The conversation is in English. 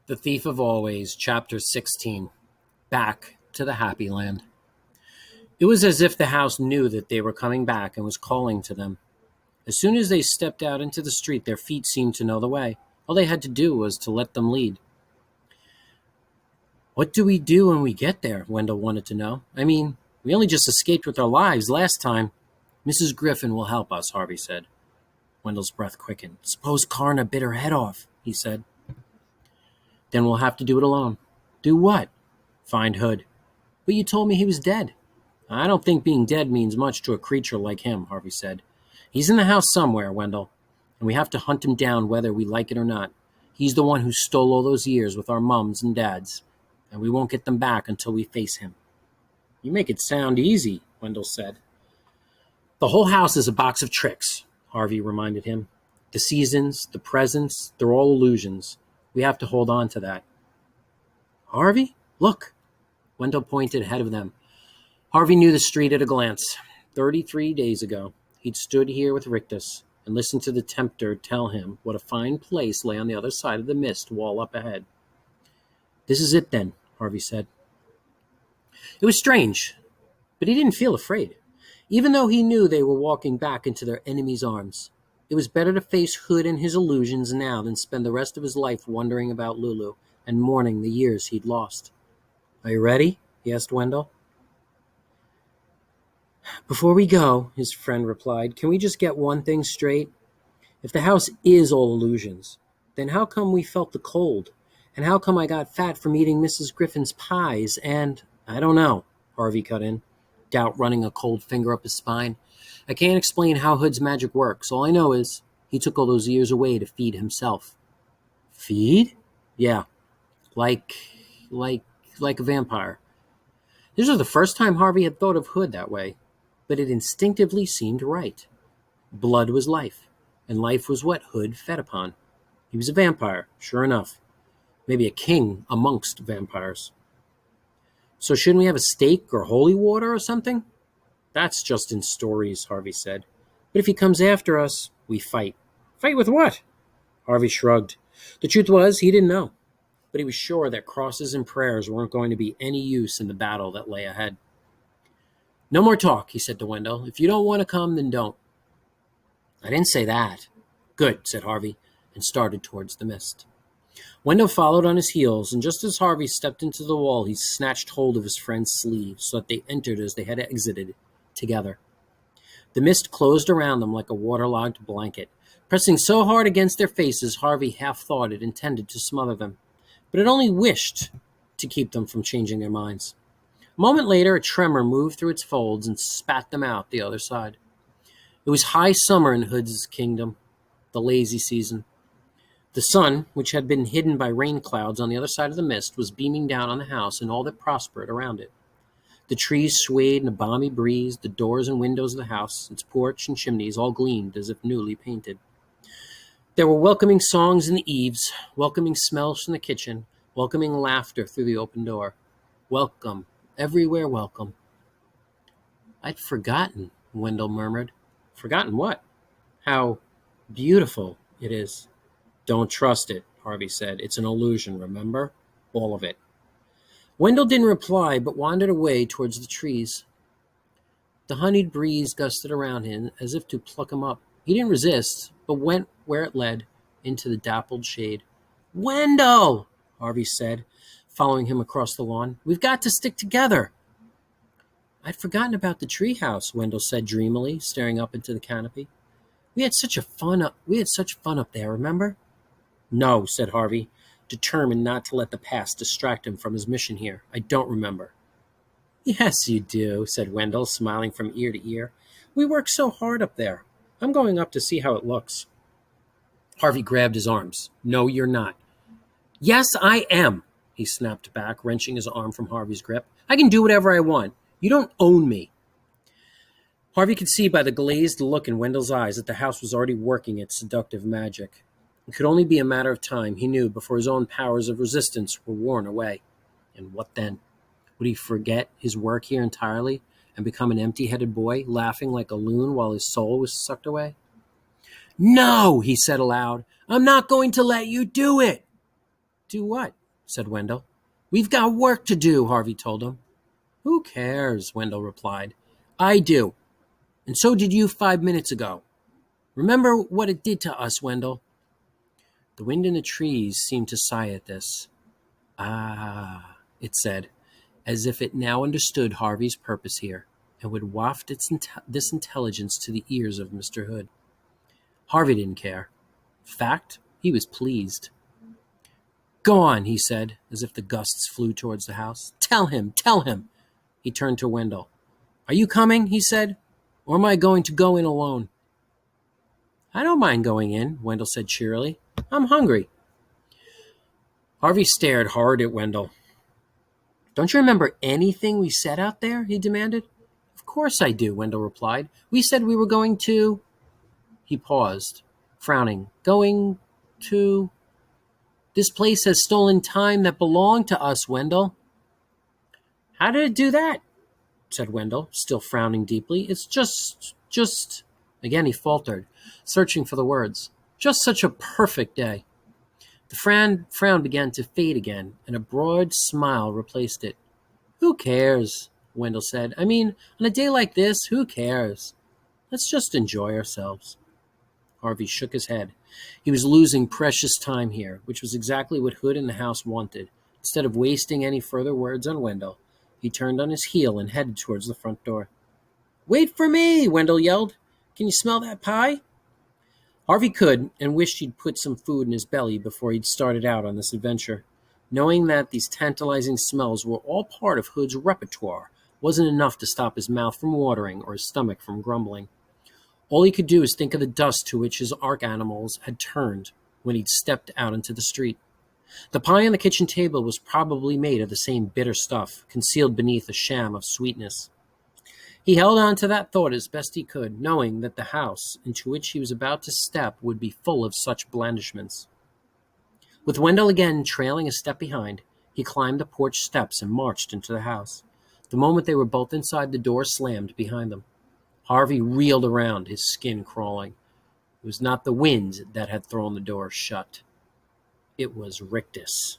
The Thief of Always, Chapter 16. Back to the Happy Land. It was as if the house knew that they were coming back and was calling to them. As soon as they stepped out into the street, their feet seemed to know the way. All they had to do was to let them lead. What do we do when we get there? Wendell wanted to know. I mean, we only just escaped with our lives last time. Mrs. Griffin will help us, Harvey said. Wendell's breath quickened. Suppose Karna bit her head off, he said. Then we'll have to do it alone. Do what? Find Hood. But you told me he was dead. I don't think being dead means much to a creature like him, Harvey said. He's in the house somewhere, Wendell, and we have to hunt him down whether we like it or not. He's the one who stole all those years with our mums and dads, and we won't get them back until we face him. You make it sound easy, Wendell said. The whole house is a box of tricks, Harvey reminded him. The seasons, the presents, they're all illusions. We have to hold on to that. Harvey, look. Wendell pointed ahead of them. Harvey knew the street at a glance. 33 days ago, he'd stood here with Rictus and listened to the tempter tell him what a fine place lay on the other side of the mist wall up ahead. This is it then, Harvey said. It was strange, but he didn't feel afraid, even though he knew they were walking back into their enemy's arms. It was better to face Hood and his illusions now than spend the rest of his life wondering about Lulu and mourning the years he'd lost. Are you ready? He asked Wendell. Before we go, his friend replied, can we just get one thing straight? If the house is all illusions, then how come we felt the cold? And how come I got fat from eating Mrs. Griffin's pies? And I don't know, Harvey cut in, doubt running a cold finger up his spine. I can't explain how Hood's magic works. All I know is he took all those years away to feed himself. Feed? Yeah, like a vampire. This was the first time Harvey had thought of Hood that way, but it instinctively seemed right. Blood was life, and life was what Hood fed upon. He was a vampire, sure enough. Maybe a king amongst vampires. So shouldn't we have a stake or holy water or something? That's just in stories, Harvey said. But if he comes after us, we fight. Fight with what? Harvey shrugged. The truth was, he didn't know. But he was sure that crosses and prayers weren't going to be any use in the battle that lay ahead. No more talk, he said to Wendell. If you don't want to come, then don't. I didn't say that. Good, said Harvey, and started towards the mist. Wendell followed on his heels, and just as Harvey stepped into the wall, he snatched hold of his friend's sleeve so that they entered as they had exited together. The mist closed around them like a waterlogged blanket. Pressing so hard against their faces, Harvey half thought it intended to smother them, but it only wished to keep them from changing their minds. A moment later, a tremor moved through its folds and spat them out the other side. It was high summer in Hood's kingdom, the lazy season. The sun, which had been hidden by rain clouds on the other side of the mist, was beaming down on the house and all that prospered around it. The trees swayed in a balmy breeze, the doors and windows of the house, its porch and chimneys all gleamed as if newly painted. There were welcoming songs in the eaves, welcoming smells from the kitchen, welcoming laughter through the open door. Welcome, everywhere welcome. I'd forgotten, Wendell murmured. Forgotten what? How beautiful it is. Don't trust it, Harvey said. It's an illusion, remember? All of it. Wendell didn't reply, but wandered away towards the trees. The honeyed breeze gusted around him as if to pluck him up. He didn't resist, but went where it led, into the dappled shade. Wendell, Harvey said, following him across the lawn. We've got to stick together. I'd forgotten about the treehouse, Wendell said dreamily, staring up into the canopy. We had such fun up there, remember? No, said Harvey, determined not to let the past distract him from his mission here. I don't remember. Yes, you do, said Wendell, smiling from ear to ear. We worked so hard up there. I'm going up to see how it looks. Harvey grabbed his arms. No, you're not. Yes, I am, he snapped back, wrenching his arm from Harvey's grip. I can do whatever I want. You don't own me. Harvey could see by the glazed look in Wendell's eyes that the house was already working its seductive magic. It could only be a matter of time, he knew, before his own powers of resistance were worn away. And what then? Would he forget his work here entirely and become an empty-headed boy, laughing like a loon while his soul was sucked away? No, he said aloud. I'm not going to let you do it. Do what? Said Wendell. We've got work to do, Harvey told him. Who cares? Wendell replied. I do. And so did you 5 minutes ago. Remember what it did to us, Wendell? The wind in the trees seemed to sigh at this. Ah, it said, as if it now understood Harvey's purpose here and would waft this intelligence to the ears of Mr. Hood. Harvey didn't care. In fact, he was pleased. Go on, he said, as if the gusts flew towards the house. Tell him, tell him. He turned to Wendell. Are you coming, he said, or am I going to go in alone? I don't mind going in, Wendell said cheerily. I'm hungry. Harvey stared hard at Wendell. Don't you remember anything we said out there? He demanded. Of course I do, Wendell replied. We said we were going to... He paused, frowning. Going to... This place has stolen time that belonged to us, Wendell. How did it do that? Said Wendell, still frowning deeply. It's just... Again he faltered, searching for the words. Just such a perfect day. The frown began to fade again, and a broad smile replaced it. Who cares? Wendell said. I mean, on a day like this, who cares? Let's just enjoy ourselves. Harvey shook his head. He was losing precious time here, which was exactly what Hood and the house wanted. Instead of wasting any further words on Wendell, he turned on his heel and headed towards the front door. Wait for me, Wendell yelled. Can you smell that pie? Harvey could, and wished he'd put some food in his belly before he'd started out on this adventure. Knowing that these tantalizing smells were all part of Hood's repertoire wasn't enough to stop his mouth from watering or his stomach from grumbling. All he could do was think of the dust to which his ark animals had turned when he'd stepped out into the street. The pie on the kitchen table was probably made of the same bitter stuff, concealed beneath a sham of sweetness. He held on to that thought as best he could, knowing that the house into which he was about to step would be full of such blandishments. With Wendell again trailing a step behind, he climbed the porch steps and marched into the house. The moment they were both inside, the door slammed behind them. Harvey reeled around, his skin crawling. It was not the wind that had thrown the door shut. It was Rictus.